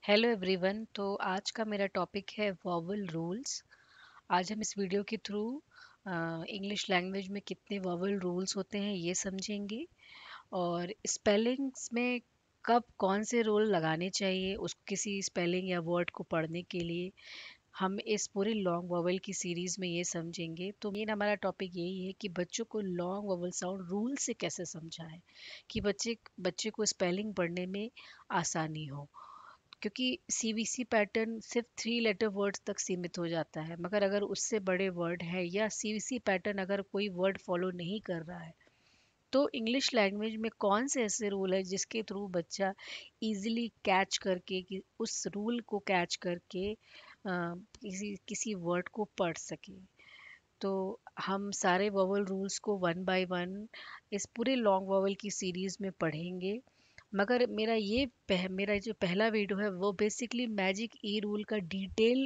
Hello everyone. तो आज का मेरा टॉपिक है वॉवल रूल्स। आज हम इस वीडियो के थ्रू इंग्लिश लैंग्वेज में कितने वॉवल रूल्स होते हैं ये समझेंगे, और स्पेलिंग्स में कब कौन से रूल लगाने चाहिए उस किसी स्पेलिंग या वर्ड को पढ़ने के लिए। हम इस पूरे लॉन्ग वॉवल की सीरीज में ये समझेंगे। तो मेन हमारा टॉपिक यही है कि बच्चों को लॉन्ग वॉवल साउंड रूल से कैसे समझाएं कि बच्चे बच्चे को स्पेलिंग पढ़ने में आसानी हो, क्योंकि सीबीसी पैटर्न सिर्फ 3 लेटर वर्ड्स तक सीमित हो जाता है। मगर अगर उससे बड़े वर्ड है या सीबीसी पैटर्न अगर कोई वर्ड फॉलो नहीं कर रहा है, तो इंग्लिश लैंग्वेज में कौन से ऐसे रूल है जिसके थ्रू बच्चा इजीली कैच करके कि उस रूल को कैच करके किसी किसी वर्ड को पढ़ सके। तो हम सारे वोवल रूल्स को वन बाय वन इस पूरे लॉन्ग वोवल की सीरीज में पढ़ेंगे। मगर मेरा जो पहला वीडियो है वो बेसिकली मैजिक ई रूल का डिटेल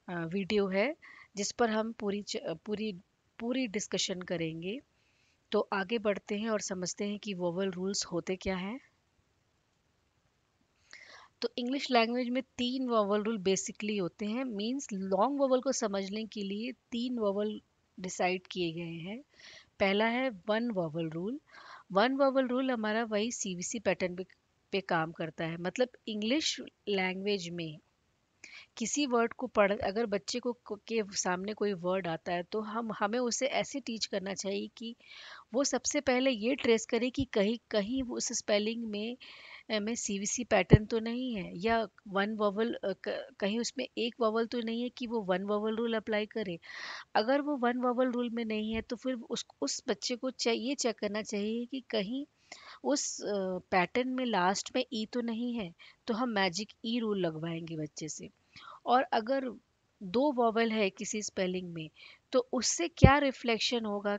वीडियो है, जिस पर हम पूरी पूरी डिस्कशन करेंगे। तो आगे बढ़ते हैं और समझते हैं कि वोवल रूल्स होते क्या हैं। तो इंग्लिश लैंग्वेज में 3 वोवल रूल बेसिकली होते हैं। मींस लॉन्ग वोवल को समझने के लिए 3 वोवल डिसाइड किए गए हैं। पहला है one vowel rule. One vowel rule हमारा वही सीबीसी पैटर्न पे काम करता है। मतलब इंग्लिश लैंग्वेज में किसी वर्ड को पढ़ अगर बच्चे के सामने कोई वर्ड आता है, तो हम हमें उसे ऐसे टीच करना चाहिए कि वो सबसे पहले ये ट्रेस करे कि कहीं कहीं वो उस स्पेलिंग में सीवीसी पैटर्न तो नहीं है, या वन वोवल कहीं उसमें एक वोवल तो नहीं है कि वो वन वोवल रूल अप्लाई करे। अगर वो वन वोवल रूल में नहीं है, तो फिर उस बच्चे को ये चेक करना चाहिए कि कहीं उस पैटर्न में लास्ट में ई तो नहीं है। तो हम मैजिक ई रूल लगवाएंगे बच्चे से। और अगर 2 वॉवल है किसी स्पेलिंग में, तो उससे क्या रिफ्लेक्शन होगा,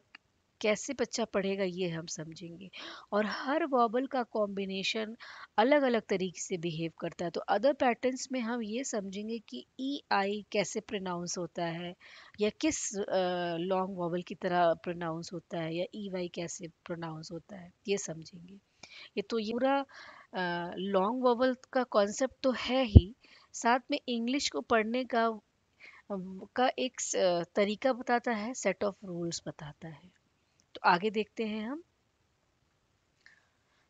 कैसे बच्चा पढ़ेगा, ये हम समझेंगे। और हर वॉवल का कॉम्बिनेशन अलग अलग तरीके से बिहेव करता है। तो अदर पैटर्न्स में हम ये समझेंगे कि ई आई कैसे प्रोनाउंस होता है, या किस लॉन्ग वॉवल की तरह प्रोनाउंस होता है, या ई वाई कैसे प्रोनाउंस होता है, ये समझेंगे। ये पूरा लॉन्ग वॉवल का कॉन्सेप्ट तो है ही, साथ में इंग्लिश को पढ़ने का एक तरीका बताता है, सेट ऑफ रूल्स बताता है। तो आगे देखते हैं हम।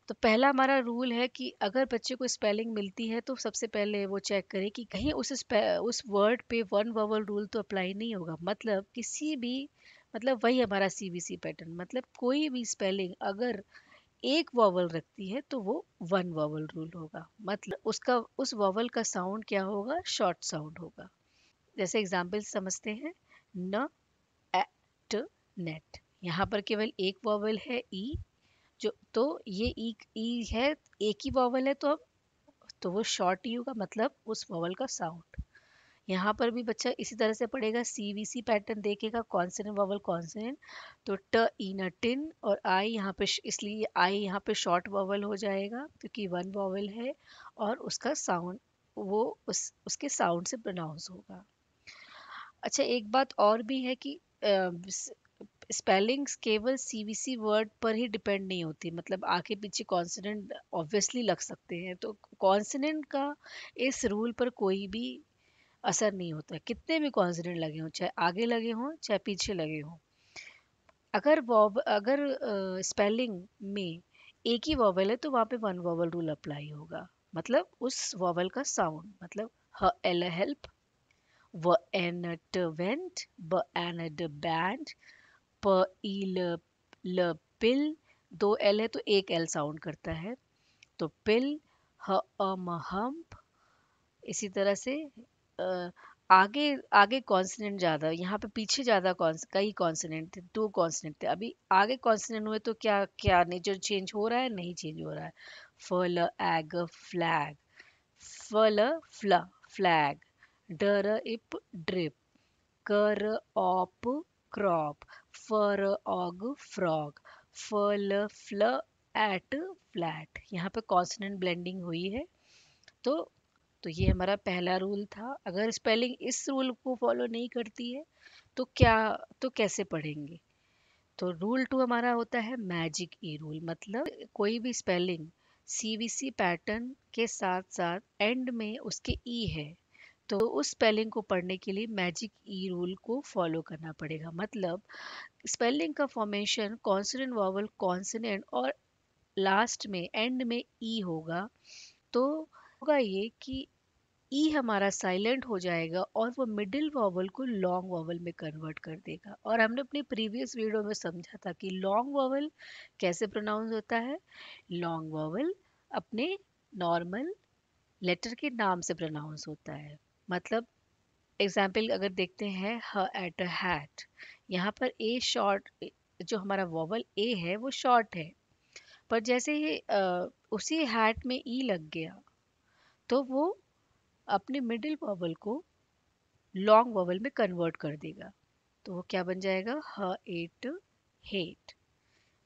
तो पहला हमारा रूल है कि अगर बच्चे को स्पेलिंग मिलती है, तो सबसे पहले वो चेक करे कि कहीं उस वर्ड पे वन वोवल रूल तो अप्लाई नहीं होगा। मतलब किसी भी मतलब वही हमारा सीबीसी पैटर्न, मतलब कोई भी स्पेलिंग अगर एक वॉवल रखती है, तो वो वन वॉवल रूल होगा। मतलब उसका उस वॉवल का साउंड क्या होगा, शॉर्ट साउंड होगा। जैसे एग्जाम्पल समझते हैं। न, एट, नेट। यहाँ पर केवल एक वॉवल है ई, जो तो ये ई है, एक ही वॉवल है, तो वो शॉर्ट ई होगा, मतलब उस वॉवल का साउंड। यहाँ पर भी बच्चा इसी तरह से पढ़ेगा, सीवीसी पैटर्न देखेगा, कॉन्सोनेंट वॉवल कॉन्सोनेंट। तो ट ई न टिन, और आई यहाँ पे इसलिए आई यहाँ पे शॉर्ट वॉवल हो जाएगा क्योंकि वन वॉवल है, और उसका साउंड वो उसके साउंड से प्रोनाउंस होगा। अच्छा, एक बात और भी है कि स्पेलिंग्स केवल सीवीसी वर्ड पर ही डिपेंड नहीं होती। मतलब आगे पीछे कॉन्सोनेंट ऑब्वियसली लग सकते हैं, तो कॉन्सोनेंट का इस रूल पर कोई भी असर नहीं होता। कितने भी कॉन्सोनेंट लगे हों, चाहे आगे लगे हों चाहे पीछे लगे हों, अगर स्पेलिंग में एक ही वॉवल है, तो वहाँ पे वन वॉवल रूल अप्लाई होगा। मतलब उस वॉवल का साउंड, मतलब ह एल हेल्प, व एन ट वेंट, ब एन ड बैंड, प ई ल ल पिल। 2 एल है तो एक एल साउंड करता है, तो पिल। ह म हम्प। इसी तरह से अ, आगे आगे कॉन्सोनेंट ज्यादा, यहाँ पे पीछे ज्यादा कई कॉन्सोनेंट थे, 2 कॉन्सोनेंट थे। अभी आगे कॉन्सोनेंट हुए तो क्या क्या नेचर चेंज हो रहा है, नहीं चेंज हो रहा है। फल एग फ्लैग, फल फ्ल फ्लैग, डर इप ड्रिप, कर ऑप क्रॉप, फर ऑग फ्रॉग, फल फ्ल एट फ्लैट। यहाँ पे कॉन्सोनेंट ब्लेंडिंग हुई है। तो तो ये हमारा पहला रूल था। अगर स्पेलिंग इस रूल को फॉलो नहीं करती है, तो कैसे पढ़ेंगे। तो रूल 2 हमारा होता है मैजिक ई रूल। मतलब कोई भी स्पेलिंग सीवीसी पैटर्न के साथ साथ एंड में उसके ई है, तो उस स्पेलिंग को पढ़ने के लिए मैजिक ई रूल को फॉलो करना पड़ेगा। मतलब स्पेलिंग का फॉर्मेशन कॉन्सोनेंट वॉवल कॉन्सोनेंट और लास्ट में एंड में ई होगा, तो होगा ये कि ई हमारा साइलेंट हो जाएगा और वो मिडिल वॉवल को लॉन्ग वॉवल में कन्वर्ट कर देगा। और हमने अपनी प्रीवियस वीडियो में समझा था कि लॉन्ग वॉवल कैसे प्रोनाउंस होता है। लॉन्ग वॉवल अपने नॉर्मल लेटर के नाम से प्रोनाउंस होता है। मतलब एग्जाम्पल अगर देखते हैं ह एट अ हैट, यहाँ पर ए शॉर्ट, जो हमारा वॉवल ए है वो शॉर्ट है, पर जैसे ही उसी हैट में ई लग गया तो वो अपने मिडिल वॉवल को लॉन्ग वॉवल में कन्वर्ट कर देगा, तो वो क्या बन जाएगा, ह एट हेट।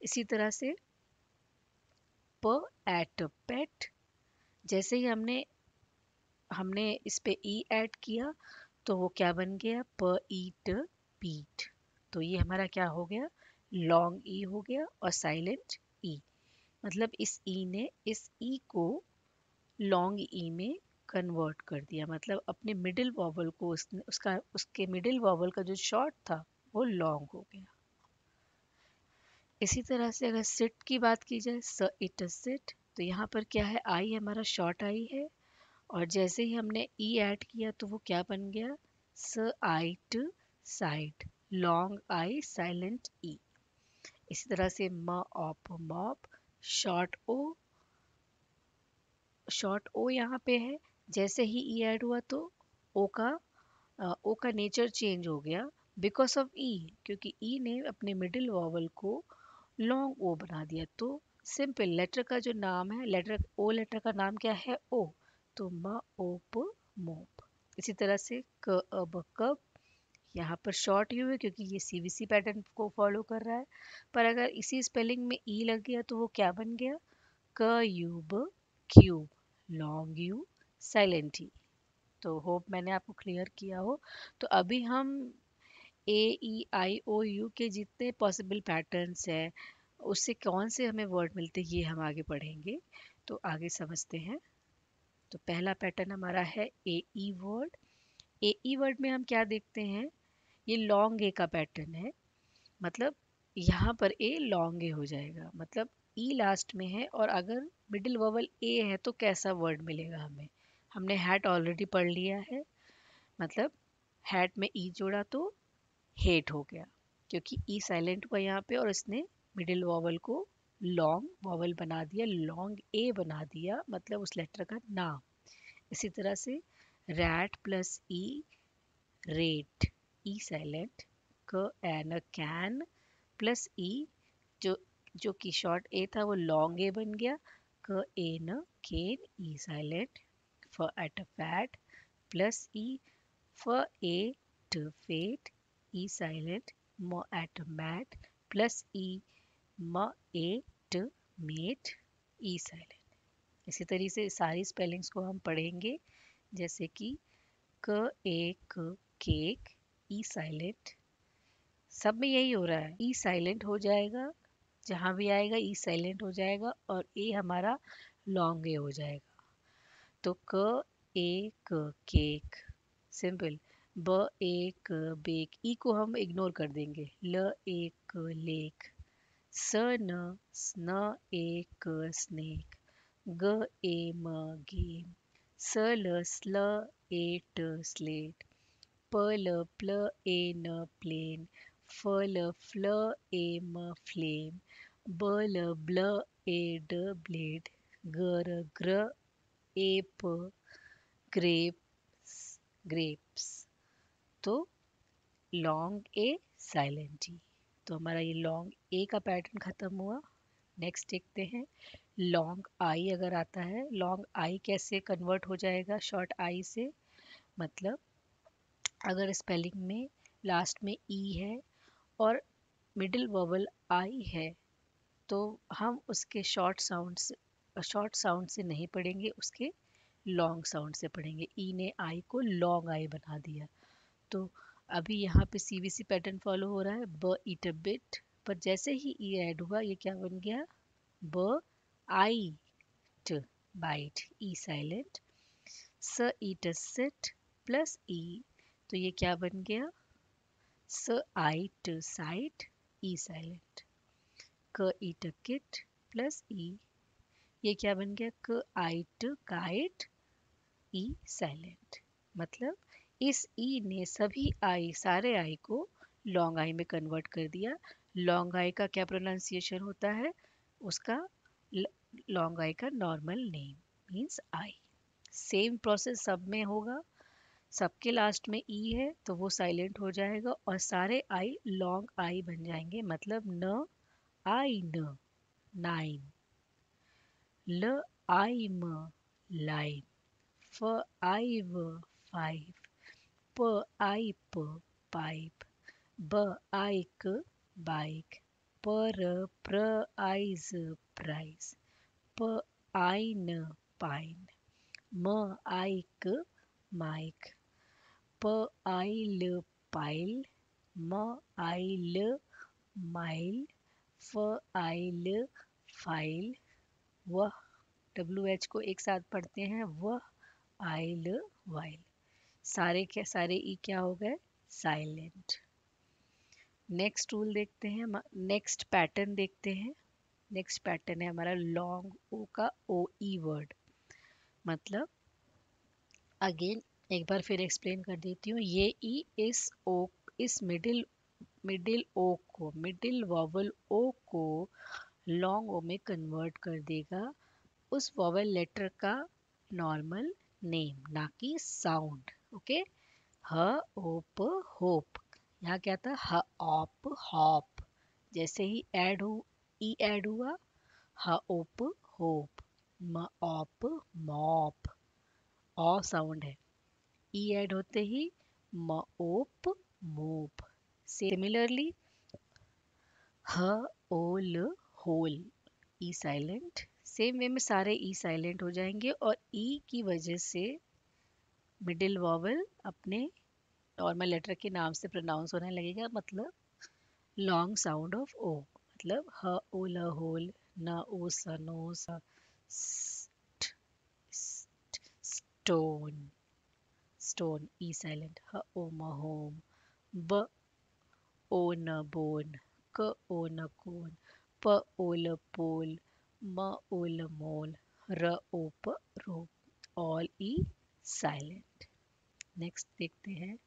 इसी तरह से प एट पेट, जैसे ही हमने हमने इस पे ई ऐड किया तो वो क्या बन गया, प ईट पीट। तो ये हमारा क्या हो गया, लॉन्ग ई हो गया और साइलेंट ई। मतलब इस ई ने इस ई को लॉन्ग ई में कन्वर्ट कर दिया, मतलब अपने मिडिल वॉवल को उसने उसका उसके मिडिल वॉवल का जो शॉर्ट था वो लॉन्ग हो गया। इसी तरह से अगर सिट की बात की जाए, स इट सिट, तो यहाँ पर क्या है, आई हमारा शॉर्ट आई है, और जैसे ही हमने ई ऐड किया तो वो क्या बन गया, स आइट साइट, लॉन्ग आई साइलेंट ई। इसी तरह से म ऑप मॉप, शॉर्ट ओ, शॉर्ट ओ यहाँ पे है, जैसे ही ई ऐड हुआ तो ओ का ओ का नेचर चेंज हो गया बिकॉज ऑफ ई, क्योंकि ई ने अपने मिडिल वॉवल को लॉन्ग ओ बना दिया। तो सिंपल लेटर का जो नाम है, लेटर ओ लेटर का नाम क्या है, ओ, तो म ओप मोप। इसी तरह से क अब कब, यहाँ पर शॉर्ट यू है क्योंकि ये सीवीसी पैटर्न को फॉलो कर रहा है, पर अगर इसी स्पेलिंग में ई लग गया तो वो क्या बन गया, क यूब क्यूब, लॉन्ग यू साइलेंट ई। तो होप मैंने आपको क्लियर किया हो। तो अभी हम ए ई आई ओ यू के जितने पॉसिबल पैटर्न्स हैं उससे कौन से हमें वर्ड मिलते हैं ये हम आगे पढ़ेंगे, तो आगे समझते हैं। तो पहला पैटर्न हमारा है ए ई वर्ड। ए ई वर्ड में हम क्या देखते हैं, ये लॉन्ग ए का पैटर्न है। मतलब यहाँ पर ए लॉन्ग ए हो जाएगा, मतलब ई लास्ट में है और अगर मिडिल वोवल ए है तो कैसा वर्ड मिलेगा हमें। हमने हैट ऑलरेडी पढ़ लिया है, मतलब हैट में ई जोड़ा तो हेट हो गया, क्योंकि ई साइलेंट हुआ यहाँ पे और इसने मिडिल वॉवल को लॉन्ग वॉवल बना दिया, लॉन्ग ए बना दिया, मतलब उस लेटर का नाम। इसी तरह से रैट प्लस ई रेट, ई साइलेंट, क एन कैन प्लस ई, जो जो कि शॉर्ट ए था वो लॉन्ग ए बन गया, क एन केन, ई साइलेंट, फ एट फैट प्लस ई, फ ए ट फेट, ई साइलेंट, म एट मैट प्लस ई, म ए ट मेट, ई साइलेंट। इसी तरीके से सारी स्पेलिंग्स को हम पढ़ेंगे, जैसे कि क एक केक, ई साइलेंट, सब में यही हो रहा है, ई साइलेंट हो जाएगा, जहाँ भी आएगा ई साइलेंट हो जाएगा और ए हमारा लॉन्ग ए हो जाएगा। तो क एक केक सिंपल, ब एक बेक, ई को हम इग्नोर कर देंगे, ल एक लेक, स न स्न एक स्नेक, ग एम गेम, स ल स्ल एट स्लेट, प ल प्ल एन प्लेन, फ ल फ्ल एम फ्लेम, ब ल ब्ल एड ब्लेड, ग र ग्र एप ग्रेप्स ग्रेप्स। तो लॉन्ग ए साइलेंट ई, तो हमारा ये लॉन्ग ए का पैटर्न खत्म हुआ। नेक्स्ट देखते हैं लॉन्ग आई। अगर आता है लॉन्ग आई कैसे कन्वर्ट हो जाएगा शॉर्ट आई से, मतलब अगर स्पेलिंग में लास्ट में ई है और मिडिल वोवल आई है तो हम उसके शॉर्ट साउंड से नहीं पढ़ेंगे, उसके लॉन्ग साउंड से पढ़ेंगे। ई ने आई को लॉन्ग आई बना दिया, तो अभी यहाँ पे सीवीसी पैटर्न फॉलो हो रहा है, ब ईट अ बिट, पर जैसे ही ई ऐड हुआ ये क्या बन गया, ब आई बाइट ई साइलेंट, स ईट सिट प्लस ई, तो ये क्या बन गया, स आइट साइट ई साइलेंट, क ईट किट प्लस ई, ये क्या बन गया, क आइट काइट ई साइलेंट। मतलब इस ई ने सभी आई, सारे आई को लॉन्ग आई में कन्वर्ट कर दिया। लॉन्ग आई का क्या प्रोनाउंसिएशन होता है, उसका लॉन्ग आई का normal name means I. Same process सब में होगा, सबके लास्ट में ई है तो वो साइलेंट हो जाएगा और सारे आई लॉन्ग आई बन जाएंगे। मतलब न आई न, नाइन, ल आई म, लाइन, फ आई व, फाइव, प आई प, पाइप, ब आई क, बाइक, पर प्र आई ज, प्राइस, प आई न, पाइन, म आई क, माइक, प आई ल, पाइल, म आई ल, माइल, फ आई ल, फाइल, वह, डब्ल्यू एच को एक साथ पढ़ते हैं, वह आई ल, वाइल। सारे के सारे ई क्या हो गए, साइलेंट। नेक्स्ट रूल देखते हैं, नेक्स्ट पैटर्न देखते हैं। नेक्स्ट पैटर्न है हमारा लॉन्ग ओ का ओ ई वर्ड। मतलब अगेन एक बार फिर एक्सप्लेन कर देती हूँ। ये ई इस ओ, इस मिडिल मिडिल ओ को, मिडिल वॉवल ओ को लॉन्ग ओ में कन्वर्ट कर देगा, उस वॉवल लेटर का नॉर्मल नेम, ना कि साउंड। ओके, ह ओप होप, यहाँ क्या था, ह ऑप हॉप, जैसे ही ऐड हो, ई ऐड हुआ, ह ओप होप, म ऑप मॉप, ऑ साउंड है, ई ऐड होते ही म ओप मोप। Similarly h ole hole, e silent, same way में सारे ई साइलेंट हो जाएंगे और ई की वजह से मिडिल वॉवल अपने नॉर्मल लेटर के नाम से प्रोनाउंस होने लगेगा। मतलब लॉन्ग साउंड ऑफ ओ, मतलब ह ओ ल होल, न ओ स नो स, स्टोन, स्टोन ई साइलेंट, ह ओ म होम, ब ओ न बोन, क ओ न कोन, प ओ ल पोल, म ओ ल मोल, र ओ प रोप, ऑल ई साइलेंट। नेक्स्ट देखते हैं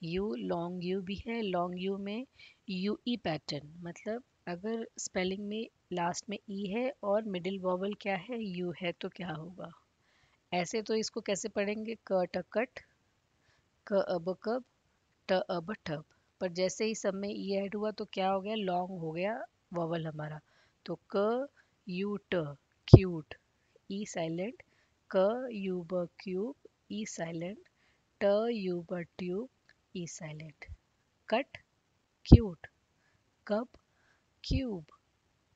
यू, लॉन्ग यू भी है। लॉन्ग यू में यू ई पैटर्न, मतलब अगर स्पेलिंग में लास्ट में ई है और मिडिल वॉवल क्या है, यू है, तो क्या होगा। ऐसे तो इसको कैसे पढ़ेंगे, क टकट, क अब कब, ट अब ठब, पर जैसे ही सब में ई ऐड हुआ तो क्या हो गया, लॉन्ग हो गया वॉवल हमारा। तो क यू ट, क्यूट, ई साइलेंट, क यू ब क्यूब, ई साइलेंट, ट यू ब tube, E silent, cut cute, cub cube,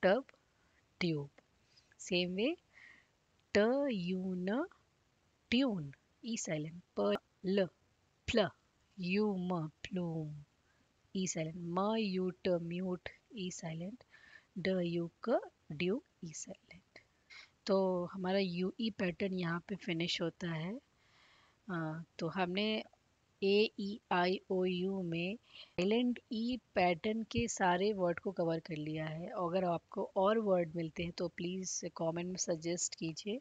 tub tube. Same way ट यू न ट्यून, ई साइलेंट, प ल फ्ल, यू म प्लूम, ई साइलेंट, म यू ट म्यूट, ई साइलेंट, ड यू क ड्यू, ई साइलेंट। तो हमारा यू ई पैटर्न यहाँ पे फिनिश होता है। तो हमने ए ई आई ओ यू में साइलेंट ई पैटर्न के सारे वर्ड को कवर कर लिया है। अगर आपको और वर्ड मिलते हैं तो प्लीज़ कमेंट में सजेस्ट कीजिए।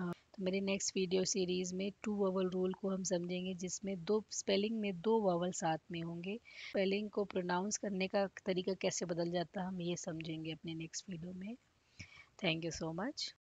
तो मेरी नेक्स्ट वीडियो सीरीज़ में टू वॉवल रूल को हम समझेंगे, जिसमें दो स्पेलिंग में दो वॉवल साथ में होंगे। स्पेलिंग को प्रोनाउंस करने का तरीका कैसे बदल जाता है हम ये समझेंगे अपने नेक्स्ट वीडियो में। Thank you so much.